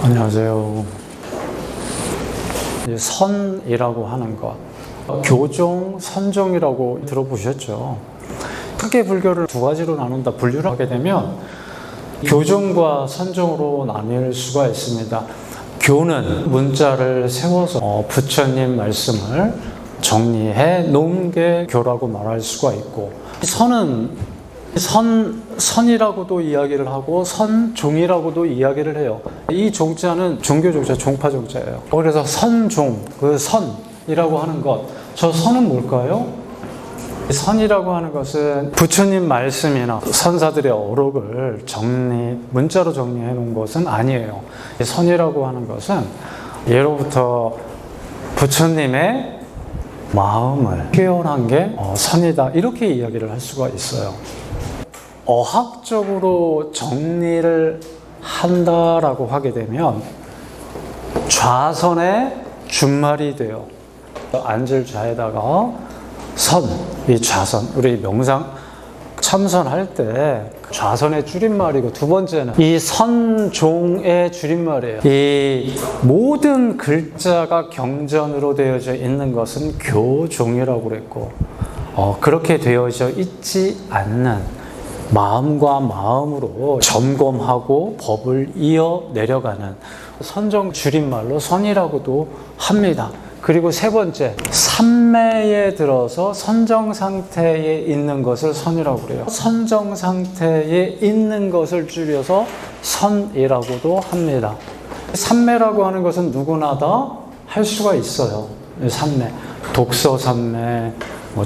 안녕하세요. 선이라고 하는 것, 교종, 선종이라고 들어보셨죠? 크게 불교를 두 가지로 나눈다, 분류를 하게 되면 교종과 선종으로 나뉠 수가 있습니다. 교는 문자를 세워서 부처님 말씀을 정리해 놓은 게 교라고 말할 수가 있고, 선은 선이라고도 이야기를 하고 선종이라고도 이야기를 해요. 이 종자는 종교 종자, 종파 종자예요. 그래서 선종, 그 선이라고 하는 것, 저 선은 뭘까요? 선이라고 하는 것은 부처님 말씀이나 선사들의 어록을 문자로 정리해 놓은 것은 아니에요. 선이라고 하는 것은 예로부터 부처님의 마음을 표현한 게 선이다, 이렇게 이야기를 할 수가 있어요. 어학적으로 정리를 한다라고 하게 되면 좌선의 준말이 돼요. 앉을 좌에다가 선, 이 좌선, 우리 명상 참선할 때 좌선의 줄임말이고, 두 번째는 이 선종의 줄임말이에요. 이 모든 글자가 경전으로 되어져 있는 것은 교종이라고 그랬고, 그렇게 되어져 있지 않는 마음과 마음으로 점검하고 법을 이어 내려가는 선종 줄임말로 선이라고도 합니다. 그리고 세 번째, 삼매에 들어서 선정 상태에 있는 것을 선이라고 그래요. 선정 상태에 있는 것을 줄여서 선이라고도 합니다. 삼매라고 하는 것은 누구나 다 할 수가 있어요. 삼매, 독서 삼매,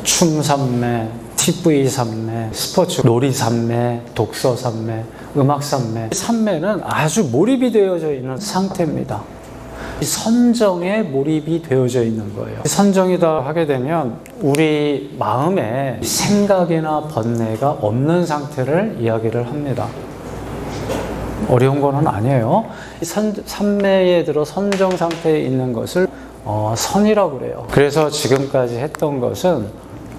춤 삼매, TV 삼매, 스포츠 놀이 삼매, 독서 삼매, 음악 삼매. 삼매는 아주 몰입이 되어져 있는 상태입니다. 선정에 몰입이 되어져 있는 거예요. 선정이다 하게 되면 우리 마음에 생각이나 번뇌가 없는 상태를 이야기를 합니다. 어려운 거는 아니에요. 삼매에 들어 선정 상태에 있는 것을 선이라고 그래요. 그래서 지금까지 했던 것은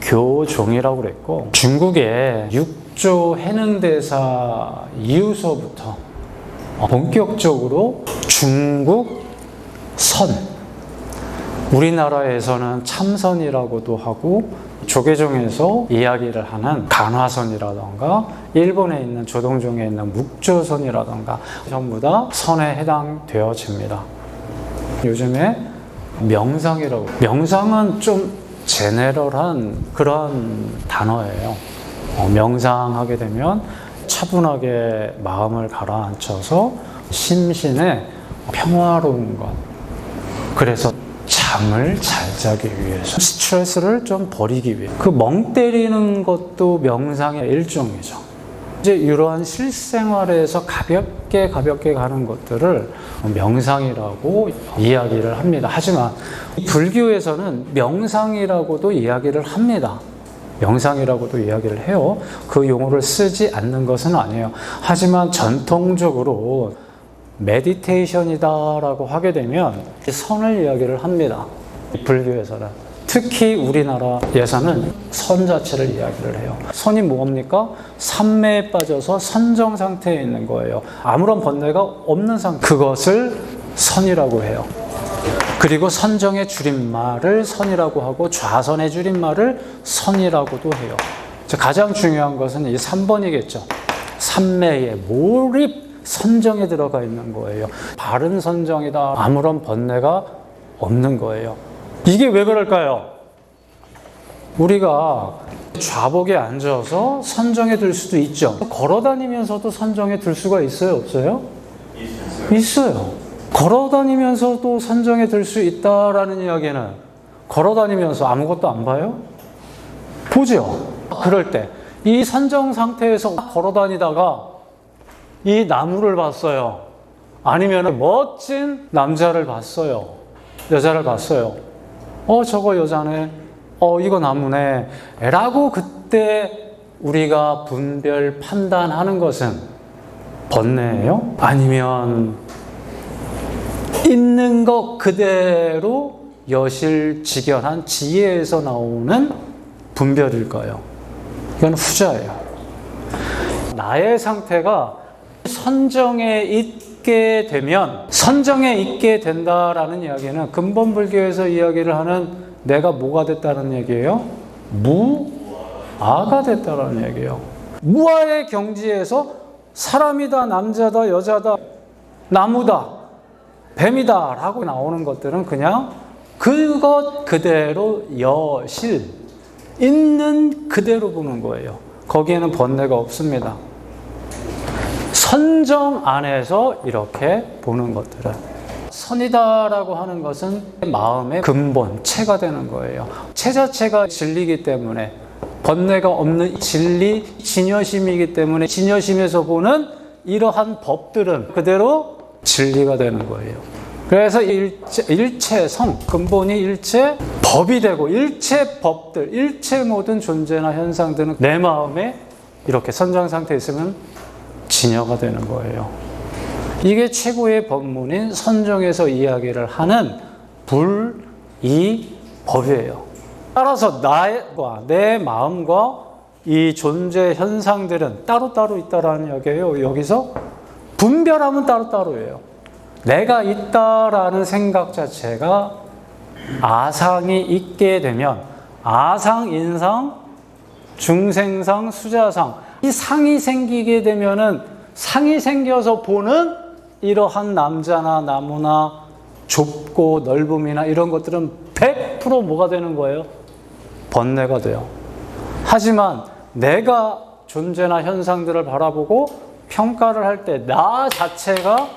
교종이라고 그랬고, 중국의 육조 해능대사 이후서부터 본격적으로 중국 선, 우리나라에서는 참선이라고도 하고, 조계종에서 이야기를 하는 간화선이라던가, 일본에 있는 조동종에 있는 묵조선이라던가 전부 다 선에 해당되어집니다. 요즘에 명상이라고, 명상은 좀 제네럴한 그런 단어예요. 명상하게 되면 차분하게 마음을 가라앉혀서 심신의 평화로운 것, 그래서 잠을 잘 자기 위해서, 스트레스를 좀 버리기 위해, 그 멍 때리는 것도 명상의 일종이죠. 이제 이러한 실생활에서 가볍게 가는 것들을 명상이라고 이야기를 합니다. 하지만 불교에서는 명상이라고도 이야기를 합니다. 명상이라고도 이야기를 해요. 그 용어를 쓰지 않는 것은 아니에요. 하지만 전통적으로 메디테이션이다라고 하게 되면 선을 이야기를 합니다. 불교에서는. 특히 우리나라에서는 선 자체를 이야기를 해요. 선이 뭡니까? 삼매에 빠져서 선정 상태에 있는 거예요. 아무런 번뇌가 없는 상태. 그것을 선이라고 해요. 그리고 선정의 줄임말을 선이라고 하고, 좌선의 줄임말을 선이라고도 해요. 가장 중요한 것은 이 3번이겠죠. 삼매의 몰입, 선정에 들어가 있는 거예요. 바른 선정이다. 아무런 번뇌가 없는 거예요. 이게 왜 그럴까요? 우리가 좌복에 앉아서 선정에 들 수도 있죠. 걸어다니면서도 선정에 들 수가 있어요, 없어요? 있어요. 걸어다니면서도 선정에 들 수 있다라는 이야기는, 걸어다니면서 아무것도 안 봐요? 보죠. 그럴 때 이 선정 상태에서 걸어다니다가 이 나무를 봤어요. 아니면 멋진 남자를 봤어요. 여자를 봤어요. 저거 여자네. 이거 나무네. 라고 그때 우리가 분별 판단하는 것은 번뇌예요? 아니면 있는 것 그대로 여실직연한 지혜에서 나오는 분별일까요? 이건 후자예요. 나의 상태가 선정에 있게 되면, 선정에 있게 된다라는 이야기는 근본 불교에서 이야기를 하는 내가 뭐가 됐다는 얘기예요? 무아가 됐다는 얘기예요. 무아의 경지에서 사람이다, 남자다, 여자다, 나무다, 뱀이다 라고 나오는 것들은 그냥 그것 그대로 여실, 있는 그대로 보는 거예요. 거기에는 번뇌가 없습니다. 선정 안에서 이렇게 보는 것들은 선이다라고 하는 것은 마음의 근본, 체가 되는 거예요. 체 자체가 진리이기 때문에, 번뇌가 없는 진리, 진여심이기 때문에 진여심에서 보는 이러한 법들은 그대로 진리가 되는 거예요. 그래서 일체성, 근본이 일체 법이 되고, 일체 법들, 일체 모든 존재나 현상들은 내 마음에 이렇게 선정 상태에 있으면 진여가 되는 거예요. 이게 최고의 법문인 선정에서 이야기를 하는 불이법이에요. 따라서 내 마음과 이 존재 현상들은 따로따로 있다라는 이야기예요. 여기서 분별하면 따로따로예요. 내가 있다라는 생각 자체가 아상이 있게 되면 아상, 인상, 중생상, 수자상, 이 상이 생기게 되면은 상이 생겨서 보는 이러한 남자나 나무나 좁고 넓음이나 이런 것들은 100% 뭐가 되는 거예요? 번뇌가 돼요. 하지만 내가 존재나 현상들을 바라보고 평가를 할 때 나 자체가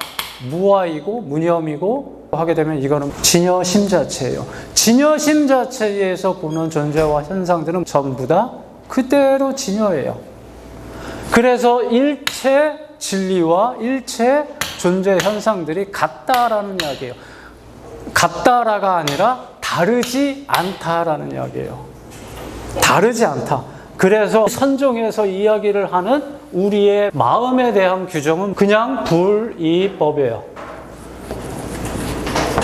무아이고 무념이고 하게 되면 이거는 진여심 자체예요. 진여심 자체에서 보는 존재와 현상들은 전부 다 그대로 진여예요. 그래서 일체 진리와 일체 존재 현상들이 같다라는 이야기예요. 같다라가 아니라 다르지 않다라는 이야기예요. 다르지 않다. 그래서 선정에서 이야기를 하는 우리의 마음에 대한 규정은 그냥 불이법이에요.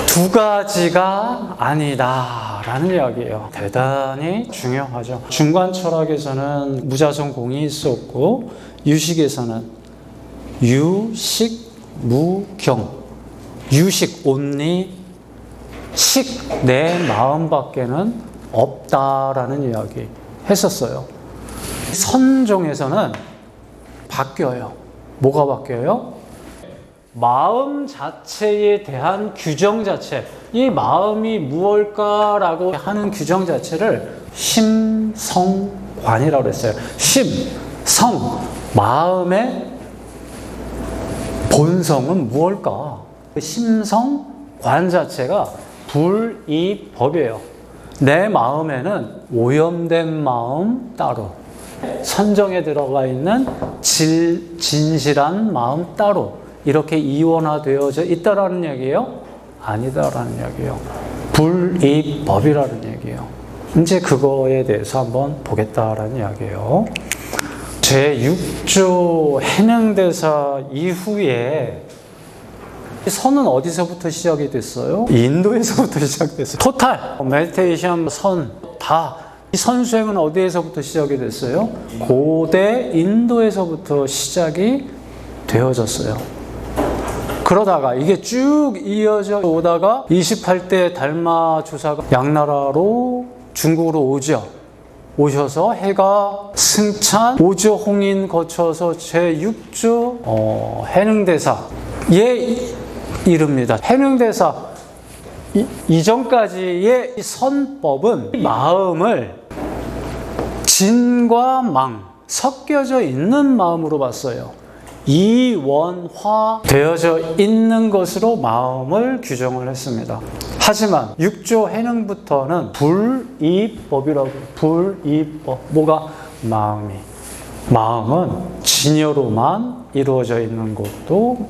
두 가지가 아니다라는 이야기예요. 대단히 중요하죠. 중간 철학에서는 무자성공이 있었고, 유식에서는 유식, 무경, 유식, 온리, 식, 내 마음밖에는 없다라는 이야기 했었어요. 선종에서는 바뀌어요. 뭐가 바뀌어요? 마음 자체에 대한 규정 자체, 이 마음이 무엇일까라고 하는 규정 자체를 심성관이라고 했어요. 심, 성, 마음의 본성은 무엇일까? 심성관 자체가 불이법이에요. 내 마음에는 오염된 마음 따로, 선정에 들어가 있는 진실한 마음 따로 이렇게 이원화되어져 있다라는 얘기예요? 아니다라는 얘기예요. 불이법이라는 얘기예요. 이제 그거에 대해서 한번 보겠다라는 이야기예요. 제6조 해능대사 이후에 선은 어디서부터 시작이 됐어요? 인도에서부터 시작됐어요. 토탈, 메디테이션, 선, 다. 이 선수행은 어디에서부터 시작이 됐어요? 고대 인도에서부터 시작이 되어졌어요. 그러다가 이게 쭉 이어져 오다가 28대 달마 주사가 양나라로 중국으로 오죠. 오셔서 해가 승찬, 오조홍인 거쳐서 제6조 해능대사에 이릅니다. 해능대사 이전까지의 선법은 마음을 진과 망 섞여져 있는 마음으로 봤어요. 이원화 되어져 있는 것으로 마음을 규정을 했습니다. 하지만 6조 해능부터는 불이법이라고. 불이법. 뭐가? 마음은 진여로만 이루어져 있는 것도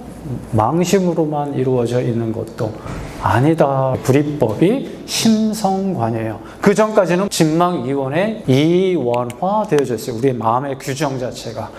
망심으로만 이루어져 있는 것도 아니다. 불이법이 심성관이에요. 그 전까지는 진망이원에 이원화 되어져 있어요. 우리의 마음의 규정 자체가.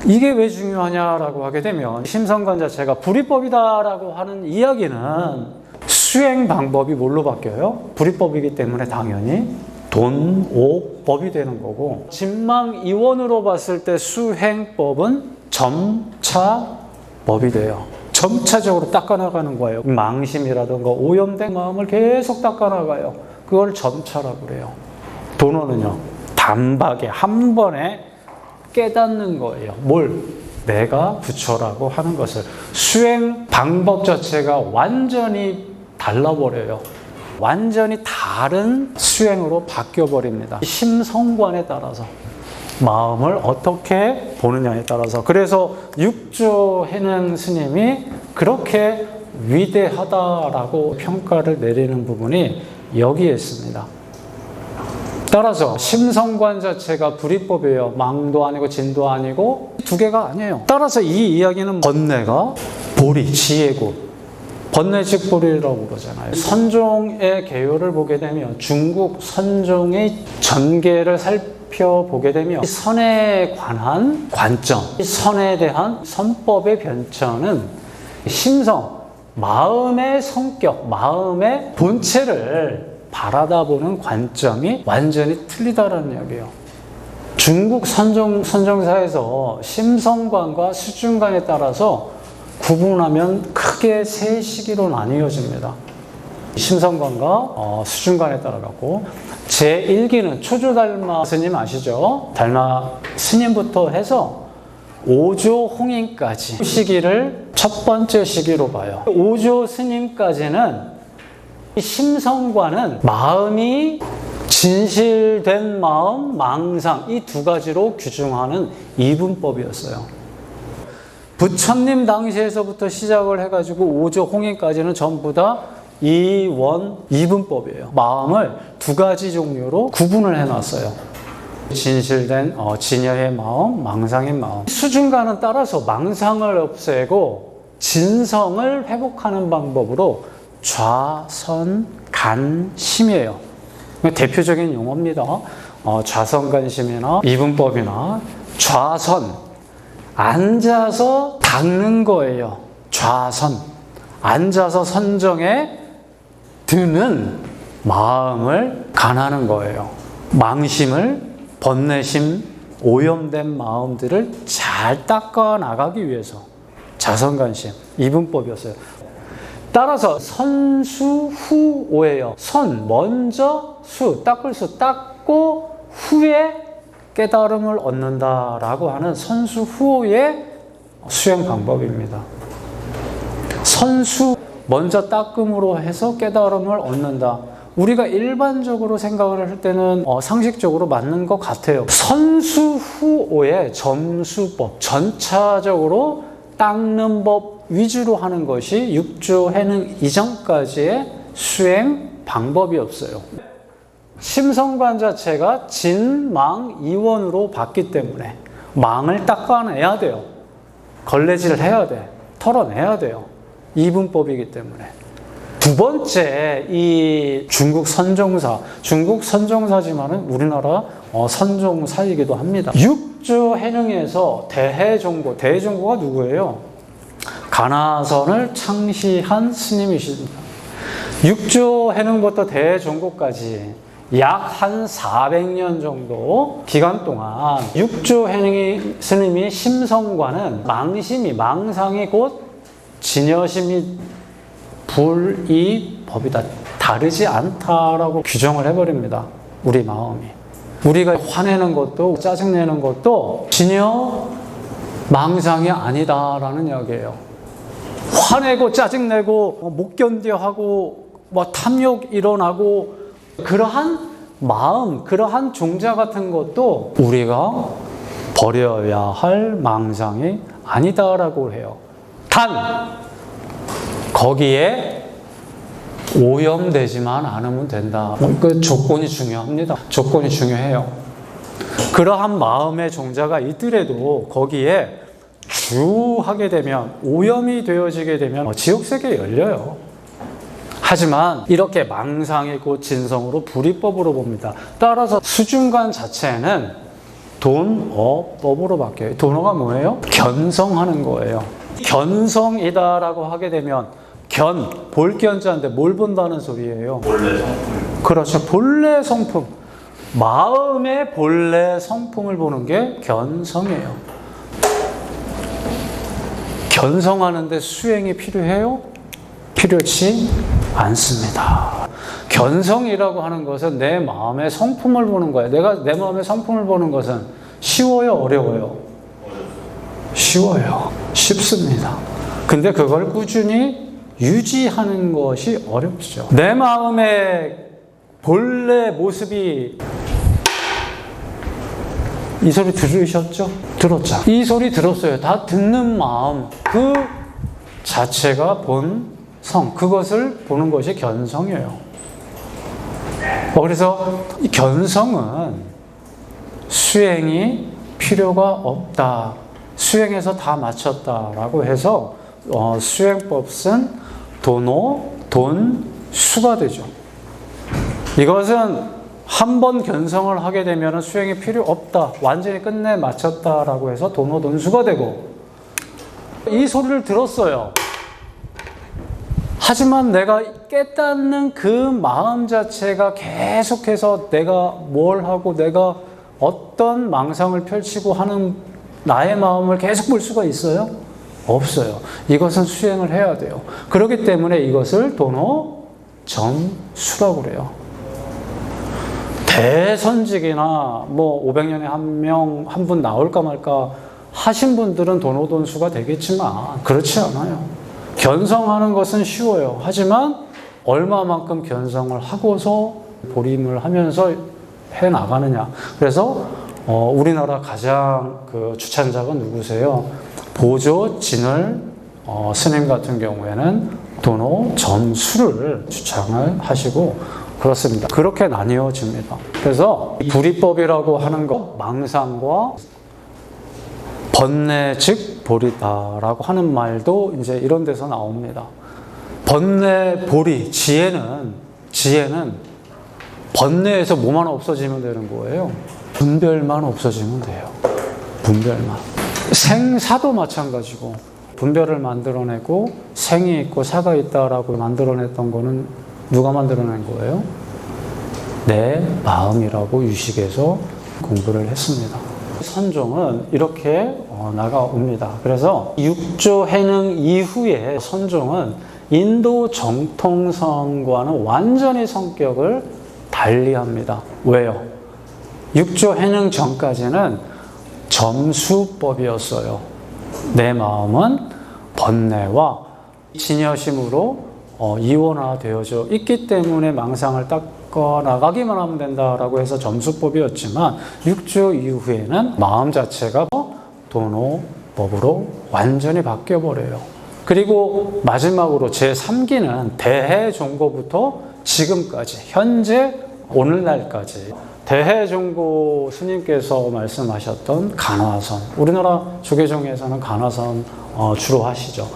이게 왜 중요하냐라고 하게 되면 심성관 자체가 불이법이다라고 하는 이야기는 수행 방법이 뭘로 바뀌어요? 불이법이기 때문에 당연히 돈오법이 되는 거고, 진망이원으로 봤을 때 수행법은 점차법이 돼요. 점차적으로 닦아나가는 거예요. 망심이라든가 오염된 마음을 계속 닦아나가요. 그걸 점차라고 그래요. 도노는요, 단박에 한 번에 깨닫는 거예요. 뭘? 내가 부처라고 하는 것을. 수행 방법 자체가 완전히 달라버려요. 완전히 다른 수행으로 바뀌어버립니다. 심성관에 따라서, 마음을 어떻게 보느냐에 따라서. 그래서 육조 해능 스님이 그렇게 위대하다라고 평가를 내리는 부분이 여기에 있습니다. 따라서 심성관 자체가 불이법이에요. 망도 아니고 진도 아니고 두 개가 아니에요. 따라서 이 이야기는 번뇌가 보리, 지혜고, 번뇌직보리라고 그러잖아요. 선종의 개요를 보게 되면, 중국 선종의 전개를 살펴보게 되면, 선에 관한 관점, 선에 대한 선법의 변천은 심성, 마음의 성격, 마음의 본체를 바라다보는 관점이 완전히 틀리다라는 이야기예요. 중국 선정사에서 심성관과 수중관에 따라서 구분하면 크게 세 시기로 나뉘어집니다. 심성관과 수중관에 따라 갖고, 제1기는 초조달마 스님 아시죠? 달마 스님부터 해서 오조 홍인까지 시기를 첫 번째 시기로 봐요. 오조 스님까지는 심성관은 마음이 진실된 마음, 망상, 이 두 가지로 규정하는 이분법이었어요. 부처님 당시에서부터 시작을 해가지고 오조 홍인까지는 전부 다 이분법이에요. 마음을 두 가지 종류로 구분을 해놨어요. 진실된 진여의 마음, 망상의 마음. 수중관은 따라서 망상을 없애고 진성을 회복하는 방법으로 좌선간심이에요. 대표적인 용어입니다. 좌선간심이나 이분법이나 좌선, 앉아서 닦는 거예요. 좌선, 앉아서 선정에 드는 마음을 간하는 거예요. 망심을, 번뇌심, 오염된 마음들을 잘 닦아 나가기 위해서 좌선간심, 이분법이었어요. 따라서 선수후오예요. 선, 먼저, 수, 닦을 수, 닦고 후에 깨달음을 얻는다라고 하는 선수후오의 수행 방법입니다. 선수, 먼저 닦음으로 해서 깨달음을 얻는다. 우리가 일반적으로 생각을 할 때는 상식적으로 맞는 것 같아요. 선수후오의 점수법, 전차적으로 닦는 법 위주로 하는 것이 육조 해능 이전까지의 수행 방법이 없어요. 심성관 자체가 진, 망, 이원으로 봤기 때문에 망을 닦아내야 돼요. 걸레질을 해야 돼. 털어내야 돼요. 이분법이기 때문에. 두 번째, 이 중국 선종사지만은 우리나라 선종사이기도 합니다. 육조 해능에서 대해종고가 누구예요? 가나선을 창시한 스님이십니다. 육조 해능부터 대종고까지 약 한 400년 정도 기간 동안 육조 해능의 스님이 심성관은 망상이 곧 진여심이 불이법이다. 다르지 않다라고 규정을 해버립니다. 우리 마음이. 우리가 화내는 것도 짜증내는 것도 진여 망상이 아니다라는 이야기예요. 화내고 짜증내고 못 견뎌하고 탐욕 일어나고 그러한 마음, 그러한 종자 같은 것도 우리가 버려야 할 망상이 아니다라고 해요. 단 거기에 오염되지만 않으면 된다. 그 조건이 중요합니다. 조건이 중요해요. 그러한 마음의 종자가 있더라도 거기에 주하게 되면, 오염이 되어지게 되면 지옥세계에 열려요. 하지만 이렇게 망상이고 진성으로 불이법으로 봅니다. 따라서 수중관 자체는 돈어법으로 바뀌어요. 돈어가 뭐예요? 견성하는 거예요. 견성이다라고 하게 되면 볼견자인데 뭘 본다는 소리예요? 본래 성품. 그렇죠. 본래 성품. 마음의 본래 성품을 보는 게 견성이에요. 견성하는데 수행이 필요해요? 필요치 않습니다. 견성이라고 하는 것은 내 마음의 성품을 보는 거예요. 내가 내 마음의 성품을 보는 것은 쉬워요? 어려워요? 쉬워요. 쉽습니다. 근데 그걸 꾸준히 유지하는 것이 어렵죠. 내 마음의 본래 모습이 이 소리 들으셨죠? 들었죠? 이 소리 들었어요. 다 듣는 마음 그 자체가 본성, 그것을 보는 것이 견성이에요. 그래서 이 견성은 수행이 필요가 없다. 수행에서 다 마쳤다라고 해서 수행법은 도노, 돈, 수가 되죠. 이것은 한 번 견성을 하게 되면 수행이 필요 없다. 완전히 끝내 마쳤다라고 해서 도노, 돈, 수가 되고 이 소리를 들었어요. 하지만 내가 깨닫는 그 마음 자체가 계속해서 내가 뭘 하고 내가 어떤 망상을 펼치고 하는 나의 마음을 계속 볼 수가 있어요? 없어요. 이것은 수행을 해야 돼요. 그렇기 때문에 이것을 도노, 점수라고 그래요. 대선직이나 500년에 한 분 나올까 말까 하신 분들은 도노돈수가 되겠지만 그렇지 않아요. 견성하는 것은 쉬워요. 하지만 얼마만큼 견성을 하고서 보림을 하면서 해 나가느냐. 그래서 우리나라 가장 그 주찬자가 누구세요? 보조 진을 스님 같은 경우에는 도노 점수를 주창을 하시고 그렇습니다. 그렇게 나뉘어집니다. 그래서 불이법이라고 하는 것, 망상과 번뇌 즉 보리다라고 하는 말도 이제 이런 데서 나옵니다. 번뇌 보리, 지혜는 번뇌에서 뭐만 없어지면 되는 거예요? 분별만 없어지면 돼요. 분별만. 생사도 마찬가지고 분별을 만들어내고 생이 있고 사가 있다라고 만들어냈던 거는 누가 만들어낸 거예요? 내 마음이라고 유식에서 공부를 했습니다. 선종은 이렇게 나가옵니다. 그래서 육조 해능 이후에 선종은 인도 정통성과는 완전히 성격을 달리합니다. 왜요? 육조 해능 전까지는 점수법이었어요. 내 마음은 번뇌와 진여심으로 이원화되어져 있기 때문에 망상을 닦아 나가기만 하면 된다라고 해서 점수법이었지만 6조 이후에는 마음 자체가 도노법으로 완전히 바뀌어버려요. 그리고 마지막으로 제3기는 대해종고부터 지금까지 현재 오늘날까지 대해종고 스님께서 말씀하셨던 간화선, 우리나라 조계종에서는 간화선 주로 하시죠.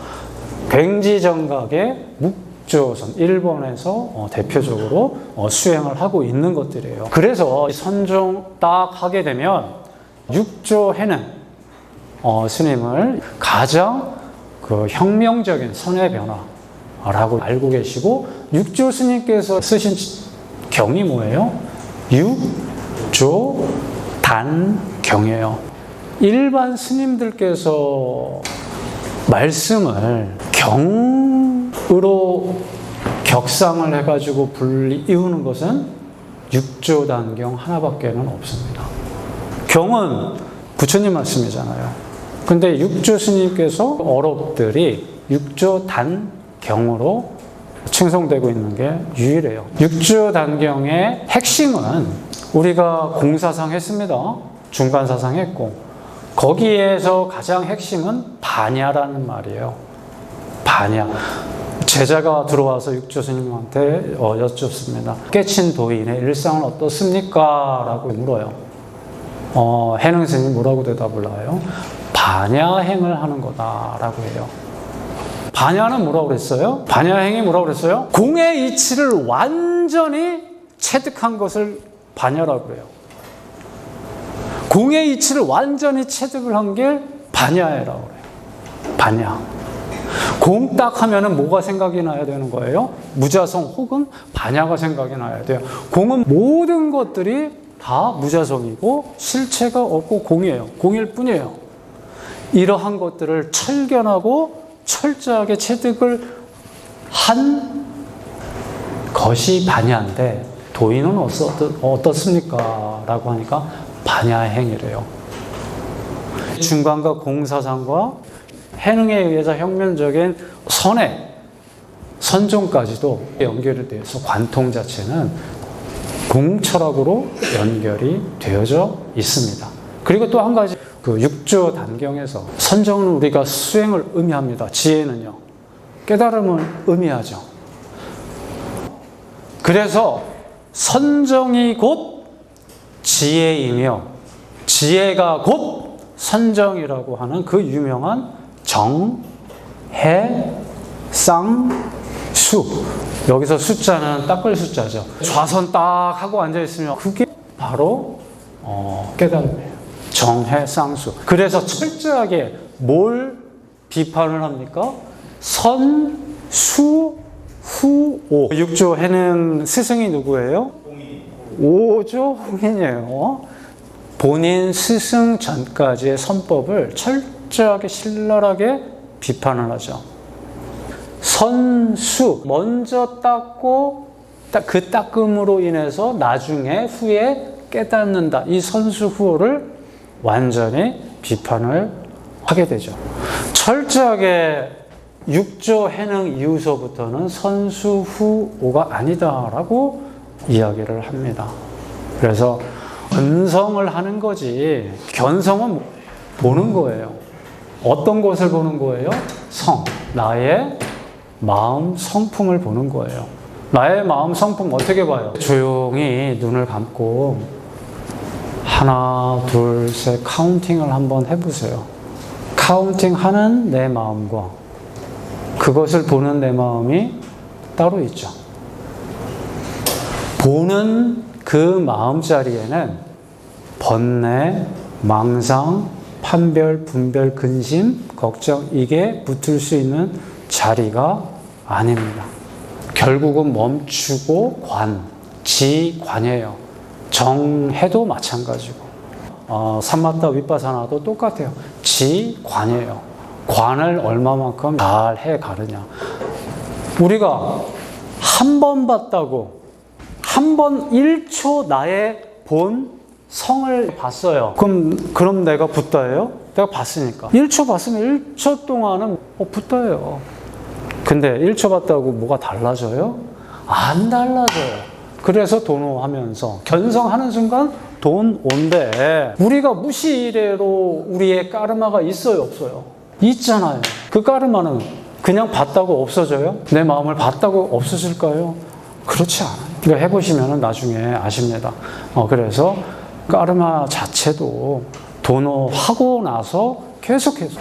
굉지정각의 묵조선, 일본에서 대표적으로 수행을 하고 있는 것들이에요. 그래서 선종 딱 하게 되면 육조 해능 스님을 가장 그 혁명적인 선의 변화라고 알고 계시고, 육조 스님께서 쓰신 경이 뭐예요? 육조 단경이에요. 일반 스님들께서 말씀을 경으로 격상을 해가지고 이루는 것은 육조단경 하나밖에는 없습니다. 경은 부처님 말씀이잖아요. 근데 육조 스님께서 어록들이 육조단경으로 칭송되고 있는 게 유일해요. 육조단경의 핵심은 우리가 공사상 했습니다. 중간사상 했고, 거기에서 가장 핵심은 반야라는 말이에요. 반야. 제자가 들어와서 육조 스님한테 여쭙습니다. 깨친 도인의 일상은 어떻습니까? 라고 물어요. 해능 스님이 뭐라고 대답을 해요? 반야행을 하는 거다라고 해요. 반야는 뭐라고 그랬어요? 반야행이 뭐라고 그랬어요? 공의 이치를 완전히 체득한 것을 반야라고 그래요. 공의 이치를 완전히 체득을 한 게 반야라고 그래요. 반야. 공 딱 하면은 뭐가 생각이 나야 되는 거예요? 무자성 혹은 반야가 생각이 나야 돼요. 공은 모든 것들이 다 무자성이고 실체가 없고 공이에요. 공일 뿐이에요. 이러한 것들을 철견하고 철저하게 체득을 한 것이 반야인데 도인은 어떻습니까? 라고 하니까 반야의 행위래요. 중관과 공사상과 해능에 의해서 혁명적인 선의 선종까지도 연결이 되어서 관통 자체는 공철학으로 연결이 되어져 있습니다. 그리고 또 한 가지 그 육조 단경에서 선정은 우리가 수행을 의미합니다. 지혜는요. 깨달음을 의미하죠. 그래서 선정이 곧 지혜이며 지혜가 곧 선정이라고 하는 그 유명한 정, 해, 쌍, 수. 여기서 숫자는 닦을 숫자죠. 좌선 딱 하고 앉아있으면 그게 바로 깨달음이에요. 정해 쌍수. 그래서 철저하게 뭘 비판을 합니까? 선, 수, 후, 오. 육조 해는 스승이 누구예요? 오조 홍인이에요. 본인 스승 전까지의 선법을 철저하게 신랄하게 비판을 하죠. 선수, 먼저 닦고 그 닦음으로 인해서 나중에 후에 깨닫는다. 이 선수후를 완전히 비판을 하게 되죠. 철저하게 육조 해능 이후서부터는 선수후오가 아니다라고 이야기를 합니다. 그래서 은성을 하는 거지 견성은 보는 거예요. 어떤 것을 보는 거예요? 성, 나의 마음 성품을 보는 거예요. 나의 마음 성품 어떻게 봐요? 조용히 눈을 감고 하나, 둘, 셋 카운팅을 한번 해보세요. 카운팅하는 내 마음과 그것을 보는 내 마음이 따로 있죠. 보는 그 마음자리에는 번뇌, 망상, 판별, 분별, 근심, 걱정 이게 붙을 수 있는 자리가 아닙니다. 결국은 멈추고 지관이에요. 정해도 마찬가지고 삼마타 위파사나도 똑같아요. 지관이에요. 관을 얼마만큼 잘 해가느냐. 우리가 한 번 봤다고 한 번 1초 나의 본 성을 봤어요. 그럼 내가 붓다예요? 내가 봤으니까. 1초 봤으면 1초 동안은 붓다예요. 근데 1초 봤다고 뭐가 달라져요? 안 달라져요. 그래서 도노하면서 견성하는 순간 돈 온대. 우리가 무시이래로 우리의 까르마가 있어요, 없어요? 있잖아요. 그 까르마는 그냥 봤다고 없어져요? 내 마음을 봤다고 없어질까요? 그렇지 않아요. 이거 해보시면 나중에 아십니다. 그래서 까르마 자체도 도노하고 나서 계속해서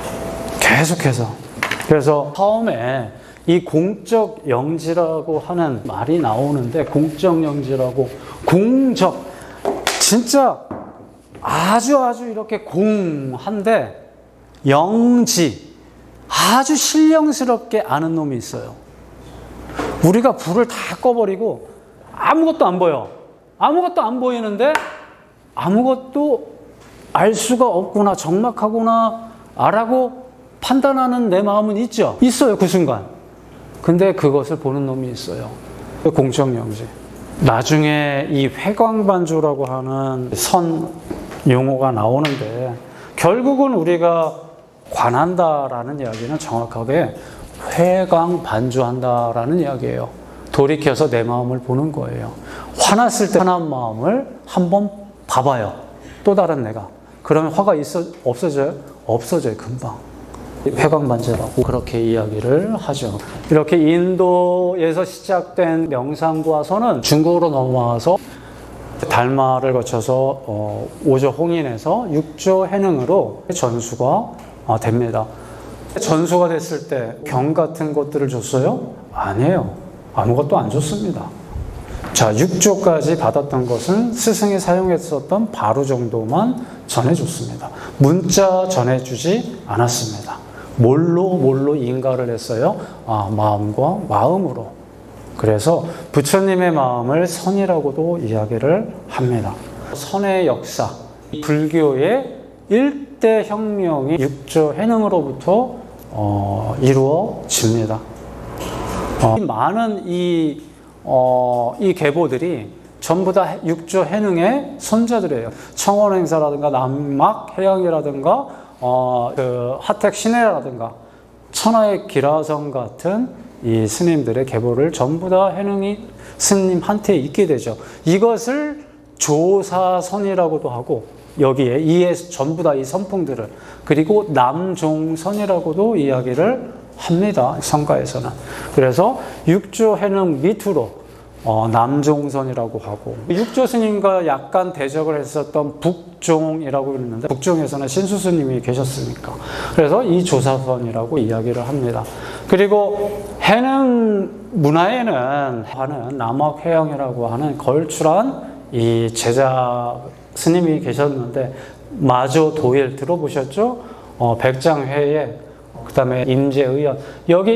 그래서 처음에 이 공적 영지라고 하는 말이 나오는데 공적 영지라고 공적 진짜 아주 이렇게 공한데 영지 아주 신령스럽게 아는 놈이 있어요. 우리가 불을 다 꺼버리고 아무것도 안 보여. 아무것도 안 보이는데 아무것도 알 수가 없구나, 적막하구나 라고 판단하는 내 마음은 있죠. 있어요, 그 순간. 근데 그것을 보는 놈이 있어요. 공적영지. 나중에 이 회광반조라고 하는 선 용어가 나오는데 결국은 우리가 관한다라는 이야기는 정확하게 회광반조한다라는 이야기예요. 돌이켜서 내 마음을 보는 거예요. 화났을 때 화난 마음을 한번 봐봐요. 또 다른 내가. 그러면 화가 없어져요? 없어져요, 금방. 회광반제라고 그렇게 이야기를 하죠. 이렇게 인도에서 시작된 명상과 선은 중국으로 넘어와서 달마를 거쳐서 오조 홍인에서 육조 해능으로 전수가 됩니다. 전수가 됐을 때 경 같은 것들을 줬어요? 아니에요. 아무것도 안 줬습니다. 자, 6조까지 받았던 것은 스승이 사용했었던 바로 정도만 전해줬습니다. 문자 전해주지 않았습니다. 뭘로 인가를 했어요? 마음과 마음으로. 그래서 부처님의 마음을 선이라고도 이야기를 합니다. 선의 역사, 불교의 일대 혁명이 육조 해능으로부터 이루어집니다. 많은 이 계보들이 전부 다 육조 해능의 손자들이에요. 청원행사라든가 남막해양이라든가 그 하택신해라든가 천하의 기라성 같은 이 스님들의 계보를 전부 다 해능이 스님한테 있게 되죠. 이것을 조사선이라고도 하고 여기에 이에 전부 다 이 선풍들을 그리고 남종선이라고도 이야기를 합니다. 성가에서는. 그래서 육조 해능 밑으로 남종선이라고 하고 육조 스님과 약간 대적을 했었던 북종이라고 그러는데 북종에서는 신수 스님이 계셨으니까 그래서 이 조사선이라고 이야기를 합니다. 그리고 해능 문화에는 남학해양이라고 하는 걸출한 이 제자 스님이 계셨는데 마조 도일 들어보셨죠? 백장회에 그 다음에 임재의연 여기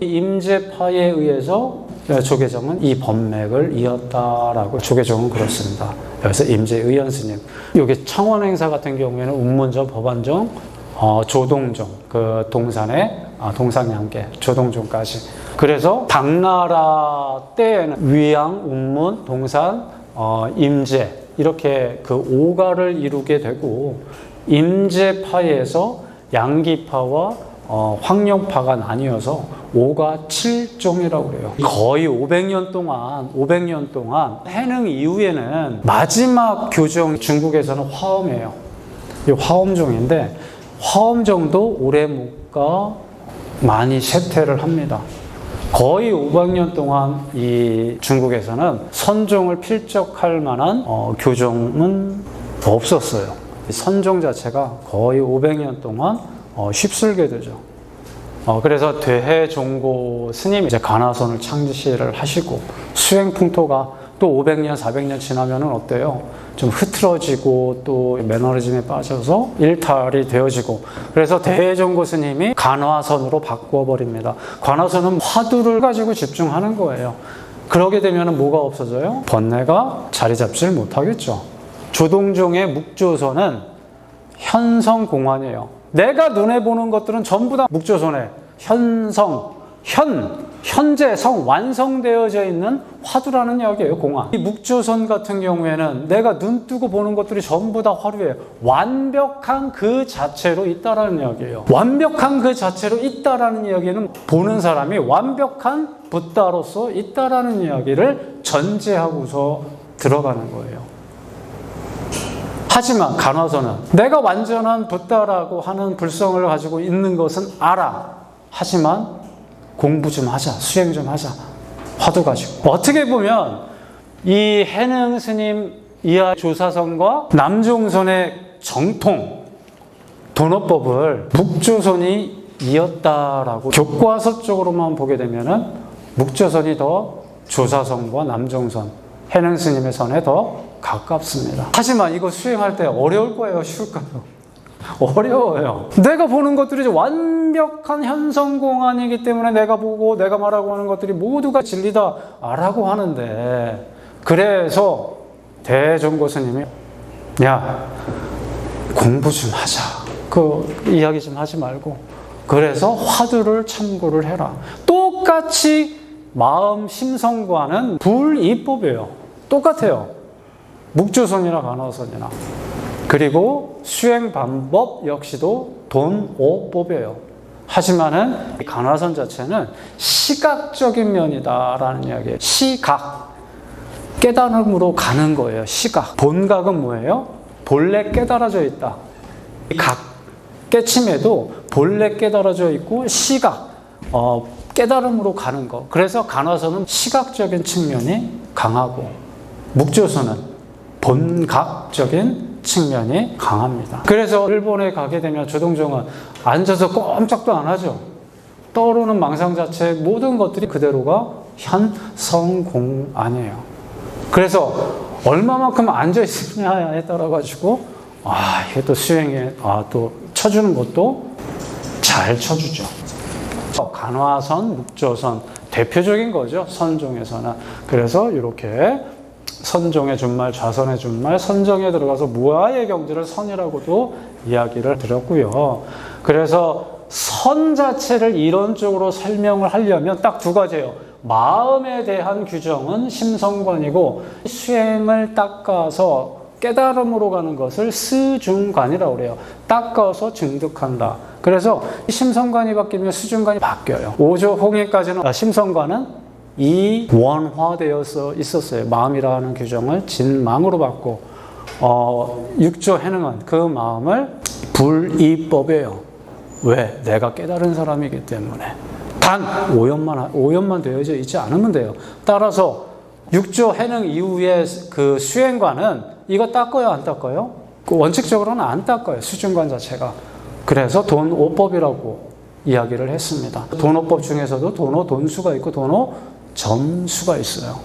임재파에 의해서 조계종은 이 법맥을 이었다라고 조계종은 그렇습니다. 여기서 임재의연 스님 여기 청원행사 같은 경우에는 운문종, 법안종, 조동종 그 동산의 동산양계 조동종까지 그래서 당나라 때에는 위양, 운문, 동산, 임재 이렇게 그 5가를 이루게 되고 임재파에서 양기파와 황룡파가 나뉘어서 5가 7종이라고 그래요. 거의 500년 동안 해능 이후에는 마지막 교종 중국에서는 화엄이에요. 이 화엄종인데 화엄종도 오래 못 가 많이 쇠퇴를 합니다. 거의 500년 동안 이 중국에서는 선종을 필적할 만한 교종은 없었어요. 선종 자체가 거의 500년 동안 휩쓸게 되죠. 그래서 대해종고 스님이 이제 간화선을 창시를 하시고 수행 풍토가 또 500년, 400년 지나면은 어때요? 좀 흐트러지고 또 매너리즘에 빠져서 일탈이 되어지고 그래서 대종고 스님이 간화선으로 바꿔버립니다. 간화선은 화두를 가지고 집중하는 거예요. 그러게 되면은 뭐가 없어져요? 번뇌가 자리 잡지를 못하겠죠. 조동종의 묵조선은 현성공안이에요. 내가 눈에 보는 것들은 전부 다 묵조선에 현재 성 완성되어져 있는 화두라는 이야기예요. 공안. 이 묵조선 같은 경우에는 내가 눈 뜨고 보는 것들이 전부 다 화두예요. 완벽한 그 자체로 있다라는 이야기예요. 완벽한 그 자체로 있다라는 이야기는 보는 사람이 완벽한 붓다로서 있다라는 이야기를 전제하고서 들어가는 거예요. 하지만 간화선은 내가 완전한 붓다라고 하는 불성을 가지고 있는 것은 알아. 하지만 공부 좀 하자, 수행 좀 하자, 화두 가지고. 어떻게 보면 이 해능 스님 이하 조사선과 남종선의 정통 도노법을 묵조선이 이었다라고 교과서적으로만 보게 되면은 묵조선이 더 조사선과 남종선, 해능 스님의 선에 더 가깝습니다. 하지만 이거 수행할 때 어려울 거예요, 쉬울까요? 어려워요. 내가 보는 것들이 완벽한 현성공안이기 때문에 내가 보고 내가 말하고 하는 것들이 모두가 진리다라고 하는데 그래서 대종고 스님이 야 공부 좀 하자. 그 이야기 좀 하지 말고 그래서 화두를 참고를 해라. 똑같이 마음 심성과는 불이법이에요. 똑같아요. 묵조선이나 간화선이나. 그리고 수행 방법 역시도 돈오법이에요. 하지만은 간화선 자체는 시각적인 면이다라는 이야기예요. 시각. 깨달음으로 가는 거예요. 시각. 본각은 뭐예요? 본래 깨달아져 있다. 각. 깨침에도 본래 깨달아져 있고 시각. 깨달음으로 가는 거. 그래서 간화선은 시각적인 측면이 강하고 묵조선은 본각적인 측면이 강합니다. 그래서 일본에 가게 되면 조동종은 앉아서 꼼짝도 안 하죠. 떠오르는 망상 자체 모든 것들이 그대로가 현성공안이에요. 그래서 얼마만큼 앉아있느냐에 따라 가지고 이게 또 수행에 또 쳐주는 것도 잘 쳐주죠. 간화선, 묵조선 대표적인 거죠. 선종에서는. 그래서 이렇게 선종의 준말, 좌선의 준말, 선정에 들어가서 무아의 경지를 선이라고도 이야기를 드렸고요. 그래서 선 자체를 이론적으로 설명을 하려면 딱 두 가지예요. 마음에 대한 규정은 심성관이고 수행을 닦아서 깨달음으로 가는 것을 스중관이라고 그래요. 닦아서 증득한다. 그래서 심성관이 바뀌면 수중관이 바뀌어요. 5조 홍해까지는 심성관은 이원화되어서 있었어요. 마음이라는 규정을 진망으로 받고 6조 해능은 그 마음을 불이법이에요. 왜? 내가 깨달은 사람이기 때문에. 단 오염만 되어져 있지 않으면 돼요. 따라서 6조 해능 이후에 그 수행관은 이거 닦아요, 안 닦아요? 원칙적으로는 안 닦아요, 수중관 자체가. 그래서 돈오법이라고 이야기를 했습니다. 돈오법 중에서도 돈수가 있고 전수가 있어요.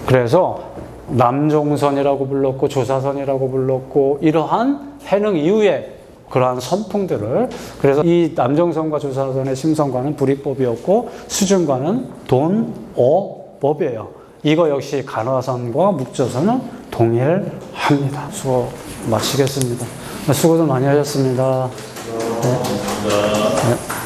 그래서 남종선이라고 불렀고 조사선이라고 불렀고 이러한 해능 이후에 그러한 선풍들을, 그래서 이 남종선과 조사선의 심성관은 불이법이었고 수중관은 돈오법이에요. 이거 역시 간화선과 묵조선은 동일합니다. 수고 마치겠습니다. 수고들 많이 하셨습니다. 네. 네.